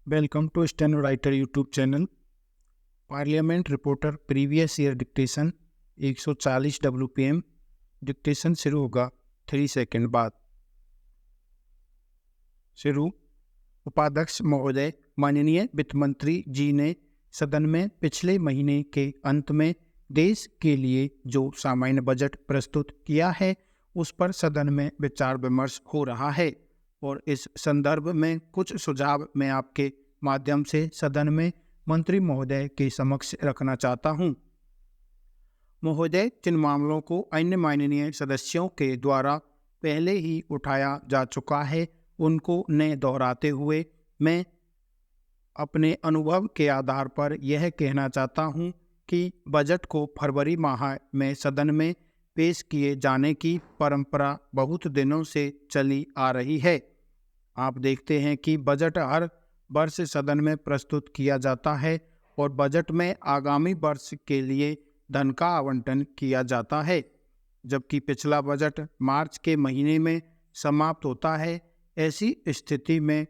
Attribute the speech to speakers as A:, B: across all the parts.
A: Welcome to steno writer YouTube channel. Parliament reporter previous year dictation 140 WPM। Dictation शुरू होगा 3 second बाद। शुरू। उपाध्यक्ष महोदय, माननीय वित्त मंत्री जी ने सदन में पिछले महीने के अंत में देश के लिए जो सामान्य बजट प्रस्तुत किया है उस पर सदन में विचार विमर्श हो रहा है और इस संदर्भ में कुछ सुझाव मैं आपके माध्यम से सदन में मंत्री महोदय के समक्ष रखना चाहता हूं। महोदय, जिन मामलों को अन्य माननीय सदस्यों के द्वारा पहले ही उठाया जा चुका है उनको न दोहराते हुए मैं अपने अनुभव के आधार पर यह कहना चाहता हूं कि बजट को फरवरी माह में सदन में पेश किए जाने की परंपरा बहुत दिनों से चली आ रही है। आप देखते हैं कि बजट हर वर्ष सदन में प्रस्तुत किया जाता है और बजट में आगामी वर्ष के लिए धन का आवंटन किया जाता है, जबकि पिछला बजट मार्च के महीने में समाप्त होता है। ऐसी स्थिति में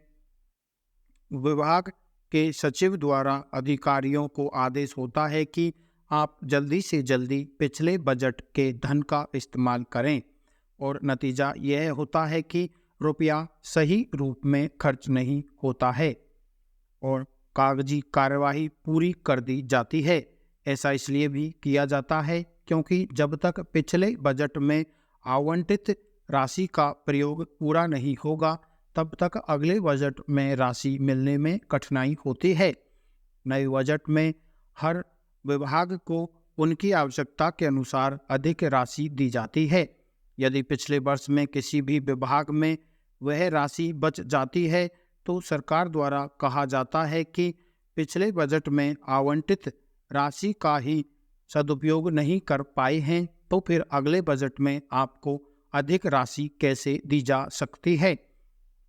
A: विभाग के सचिव द्वारा अधिकारियों को आदेश होता है कि आप जल्दी से जल्दी पिछले बजट के धन का इस्तेमाल करें और नतीजा यह होता है कि रुपया सही रूप में खर्च नहीं होता है और कागजी कार्यवाही पूरी कर दी जाती है। ऐसा इसलिए भी किया जाता है क्योंकि जब तक पिछले बजट में आवंटित राशि का प्रयोग पूरा नहीं होगा तब तक अगले बजट में राशि मिलने में कठिनाई होती है। नए बजट में हर विभाग को उनकी आवश्यकता के अनुसार अधिक राशि दी जाती है। यदि पिछले वर्ष में किसी भी विभाग में वह राशि बच जाती है तो सरकार द्वारा कहा जाता है कि पिछले बजट में आवंटित राशि का ही सदुपयोग नहीं कर पाए हैं तो फिर अगले बजट में आपको अधिक राशि कैसे दी जा सकती है।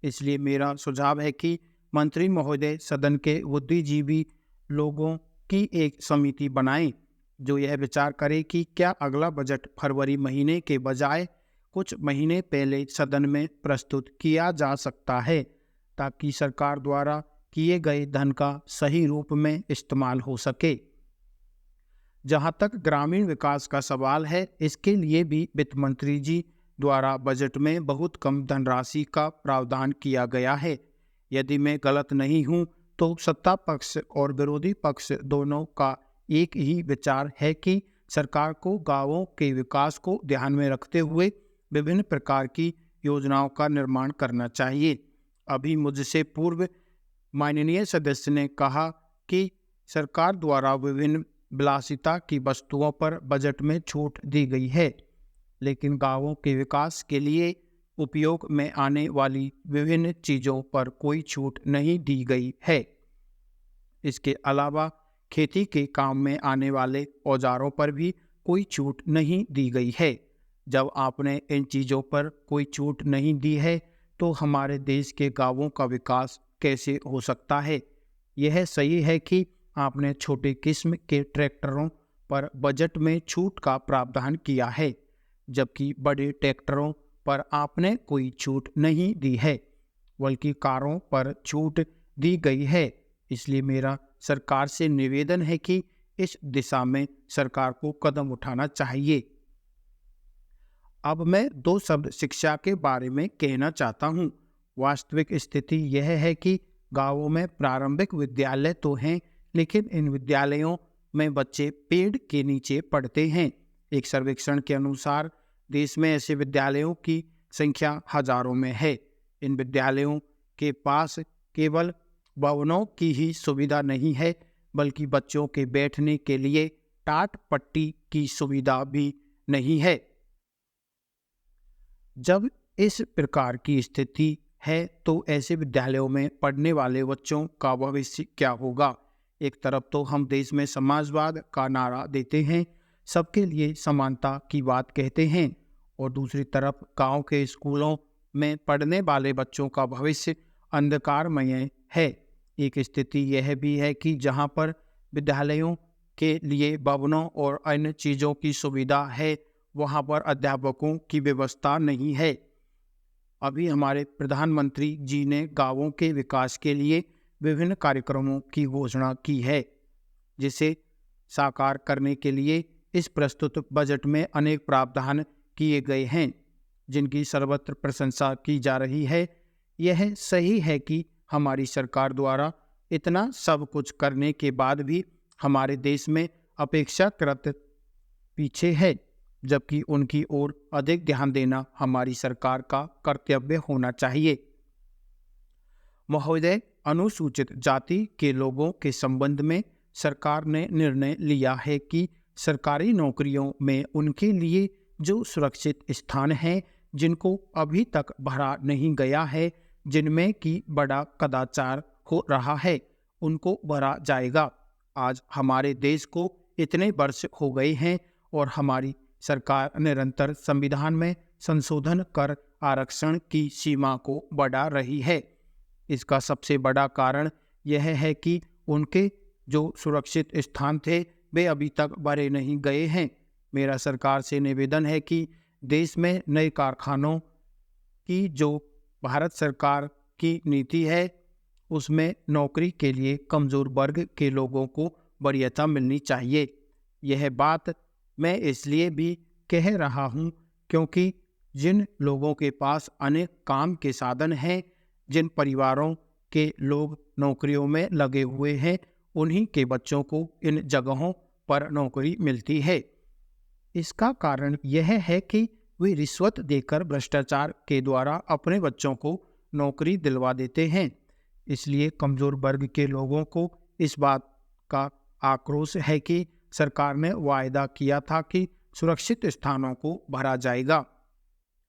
A: इसलिए मेरा सुझाव है कि मंत्री महोदय सदन के बुद्धिजीवी लोगों की एक समिति बनाएं जो यह विचार करे कि क्या अगला बजट फरवरी महीने के बजाय कुछ महीने पहले सदन में प्रस्तुत किया जा सकता है ताकि सरकार द्वारा किए गए धन का सही रूप में इस्तेमाल हो सके। जहां तक ग्रामीण विकास का सवाल है, इसके लिए भी वित्त मंत्री जी द्वारा बजट में बहुत कम धनराशि का प्रावधान किया गया है। यदि मैं गलत नहीं हूं तो सत्ता पक्ष और विरोधी पक्ष दोनों का एक ही विचार है कि सरकार को गांवों के विकास को ध्यान में रखते हुए विभिन्न प्रकार की योजनाओं का निर्माण करना चाहिए। अभी मुझसे पूर्व माननीय सदस्य ने कहा कि सरकार द्वारा विभिन्न विलासिता की वस्तुओं पर बजट में छूट दी गई है, लेकिन गांवों के विकास के लिए उपयोग में आने वाली विभिन्न चीज़ों पर कोई छूट नहीं दी गई है। इसके अलावा खेती के काम में आने वाले औजारों पर भी कोई छूट नहीं दी गई है। जब आपने इन चीज़ों पर कोई छूट नहीं दी है तो हमारे देश के गांवों का विकास कैसे हो सकता है। यह सही है कि आपने छोटे किस्म के ट्रैक्टरों पर बजट में छूट का प्रावधान किया है, जबकि बड़े ट्रैक्टरों पर आपने कोई छूट नहीं दी है, बल्कि कारों पर छूट दी गई है। इसलिए मेरा सरकार से निवेदन है कि इस दिशा में सरकार को कदम उठाना चाहिए। अब मैं 2 शब्द शिक्षा के बारे में कहना चाहता हूँ। वास्तविक स्थिति यह है कि गांवों में प्रारंभिक विद्यालय तो हैं, लेकिन इन विद्यालयों में बच्चे पेड़ के नीचे पढ़ते हैं। एक सर्वेक्षण के अनुसार देश में ऐसे विद्यालयों की संख्या हजारों में है। इन विद्यालयों के पास केवल भवनों की ही सुविधा नहीं है, बल्कि बच्चों के बैठने के लिए टाट पट्टी की सुविधा भी नहीं है। जब इस प्रकार की स्थिति है तो ऐसे विद्यालयों में पढ़ने वाले बच्चों का भविष्य क्या होगा। एक तरफ तो हम देश में समाजवाद का नारा देते हैं, सबके लिए समानता की बात कहते हैं, और दूसरी तरफ गांव के स्कूलों में पढ़ने वाले बच्चों का भविष्य अंधकारमय है। एक स्थिति यह भी है कि जहां पर विद्यालयों के लिए भवनों और अन्य चीज़ों की सुविधा है वहां पर अध्यापकों की व्यवस्था नहीं है। अभी हमारे प्रधानमंत्री जी ने गांवों के विकास के लिए विभिन्न कार्यक्रमों की घोषणा की है, जिसे साकार करने के लिए इस प्रस्तुत बजट में अनेक प्रावधान किए गए हैं, जिनकी सर्वत्र प्रशंसा की जा रही है। यह सही है कि हमारी सरकार द्वारा इतना सब कुछ करने के बाद भी हमारे देश में अपेक्षाकृत पीछे है, जबकि उनकी ओर अधिक ध्यान देना हमारी सरकार का कर्तव्य होना चाहिए। महोदय, अनुसूचित जाति के लोगों के संबंध में सरकार ने निर्णय लिया है कि सरकारी नौकरियों में उनके लिए जो सुरक्षित स्थान हैं, जिनको अभी तक भरा नहीं गया है, जिनमें कि बड़ा कदाचार हो रहा है, उनको भरा जाएगा। आज हमारे देश को इतने वर्ष हो गए हैं और हमारी सरकार निरंतर संविधान में संशोधन कर आरक्षण की सीमा को बढ़ा रही है। इसका सबसे बड़ा कारण यह है कि उनके जो सुरक्षित स्थान थे वे अभी तक भरे नहीं गए हैं। मेरा सरकार से निवेदन है कि देश में नए कारखानों की जो भारत सरकार की नीति है, उसमें नौकरी के लिए कमज़ोर वर्ग के लोगों को वरीयता मिलनी चाहिए। यह बात मैं इसलिए भी कह रहा हूँ क्योंकि जिन लोगों के पास अनेक काम के साधन हैं, जिन परिवारों के लोग नौकरियों में लगे हुए हैं, उन्हीं के बच्चों को इन जगहों पर नौकरी मिलती है। इसका कारण यह है कि वे रिश्वत देकर भ्रष्टाचार के द्वारा अपने बच्चों को नौकरी दिलवा देते हैं। इसलिए कमज़ोर वर्ग के लोगों को इस बात का आक्रोश है कि सरकार ने वायदा किया था कि सुरक्षित स्थानों को भरा जाएगा,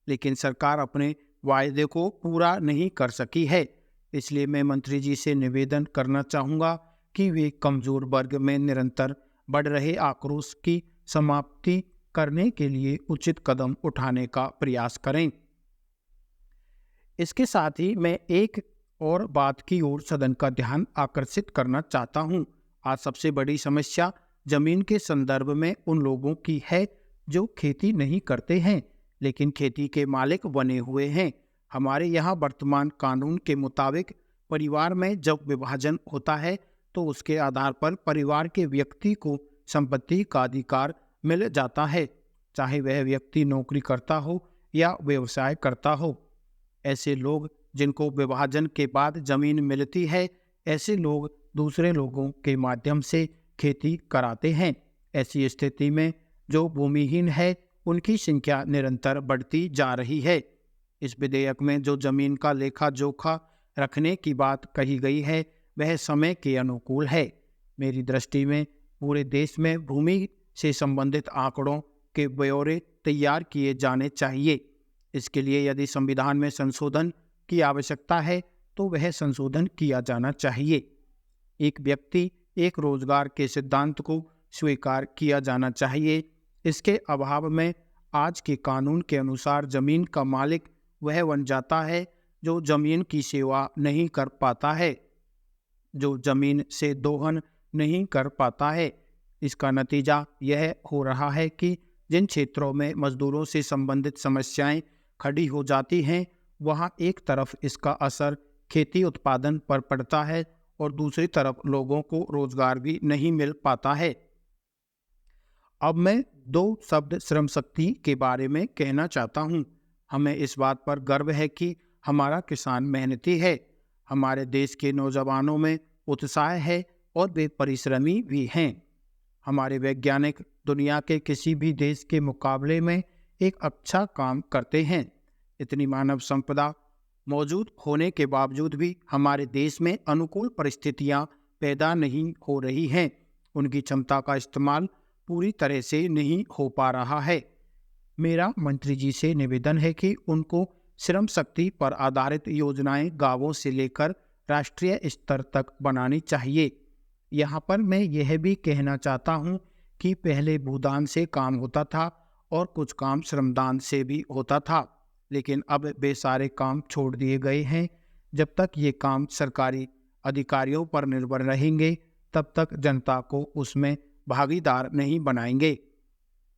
A: लेकिन सरकार अपने वायदे को पूरा नहीं कर सकी है। इसलिए मैं मंत्री जी से निवेदन करना चाहूँगा कि वे कमज़ोर वर्ग में निरंतर बढ़ रहे आक्रोश की समाप्ति करने के लिए उचित कदम उठाने का प्रयास करें। इसके साथ ही मैं एक और बात की ओर सदन का ध्यान आकर्षित करना चाहता हूँ। आज सबसे बड़ी समस्या जमीन के संदर्भ में उन लोगों की है जो खेती नहीं करते हैं लेकिन खेती के मालिक बने हुए हैं। हमारे यहाँ वर्तमान कानून के मुताबिक परिवार में जब विभाजन होता है तो उसके आधार पर परिवार के व्यक्ति को संपत्ति का अधिकार मिल जाता है, चाहे वह व्यक्ति नौकरी करता हो या व्यवसाय करता हो। ऐसे लोग जिनको विभाजन के बाद जमीन मिलती है, ऐसे लोग दूसरे लोगों के माध्यम से खेती कराते हैं। ऐसी स्थिति में जो भूमिहीन है उनकी संख्या निरंतर बढ़ती जा रही है। इस विधेयक में जो जमीन का लेखा जोखा रखने की बात कही गई है वह समय के अनुकूल है। मेरी दृष्टि में पूरे देश में भूमि से संबंधित आंकड़ों के ब्यौरे तैयार किए जाने चाहिए। इसके लिए यदि संविधान में संशोधन की आवश्यकता है तो वह संशोधन किया जाना चाहिए। एक व्यक्ति एक रोजगार के सिद्धांत को स्वीकार किया जाना चाहिए। इसके अभाव में आज के कानून के अनुसार जमीन का मालिक वह बन जाता है जो जमीन की सेवा नहीं कर पाता है, जो जमीन से दोहन नहीं कर पाता है। इसका नतीजा यह हो रहा है कि जिन क्षेत्रों में मजदूरों से संबंधित समस्याएं खड़ी हो जाती हैं, वहां एक तरफ इसका असर खेती उत्पादन पर पड़ता है और दूसरी तरफ लोगों को रोजगार भी नहीं मिल पाता है। अब मैं 2 शब्द श्रम शक्ति के बारे में कहना चाहता हूँ। हमें इस बात पर गर्व है कि हमारा किसान मेहनती है। हमारे देश के नौजवानों में उत्साह है और वे परिश्रमी भी हैं। हमारे वैज्ञानिक दुनिया के किसी भी देश के मुकाबले में एक अच्छा काम करते हैं। इतनी मानव संपदा मौजूद होने के बावजूद भी हमारे देश में अनुकूल परिस्थितियां पैदा नहीं हो रही हैं। उनकी क्षमता का इस्तेमाल पूरी तरह से नहीं हो पा रहा है। मेरा मंत्री जी से निवेदन है कि उनको श्रम शक्ति पर आधारित योजनाएं गांवों से लेकर राष्ट्रीय स्तर तक बनानी चाहिए। यहाँ पर मैं यह भी कहना चाहता हूँ कि पहले भूदान से काम होता था और कुछ काम श्रमदान से भी होता था, लेकिन अब वे सारे काम छोड़ दिए गए हैं। जब तक ये काम सरकारी अधिकारियों पर निर्भर रहेंगे तब तक जनता को उसमें भागीदार नहीं बनाएंगे,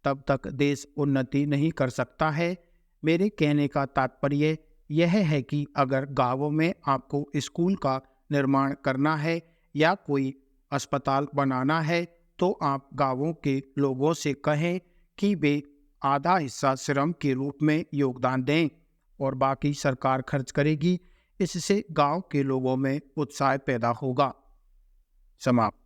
A: तब तक देश उन्नति नहीं कर सकता है। मेरे कहने का तात्पर्य यह है कि अगर गांवों में आपको स्कूल का निर्माण करना है या कोई अस्पताल बनाना है तो आप गांवों के लोगों से कहें कि वे आधा हिस्सा श्रम के रूप में योगदान दें और बाकी सरकार खर्च करेगी। इससे गांव के लोगों में उत्साह पैदा होगा। समाप्त।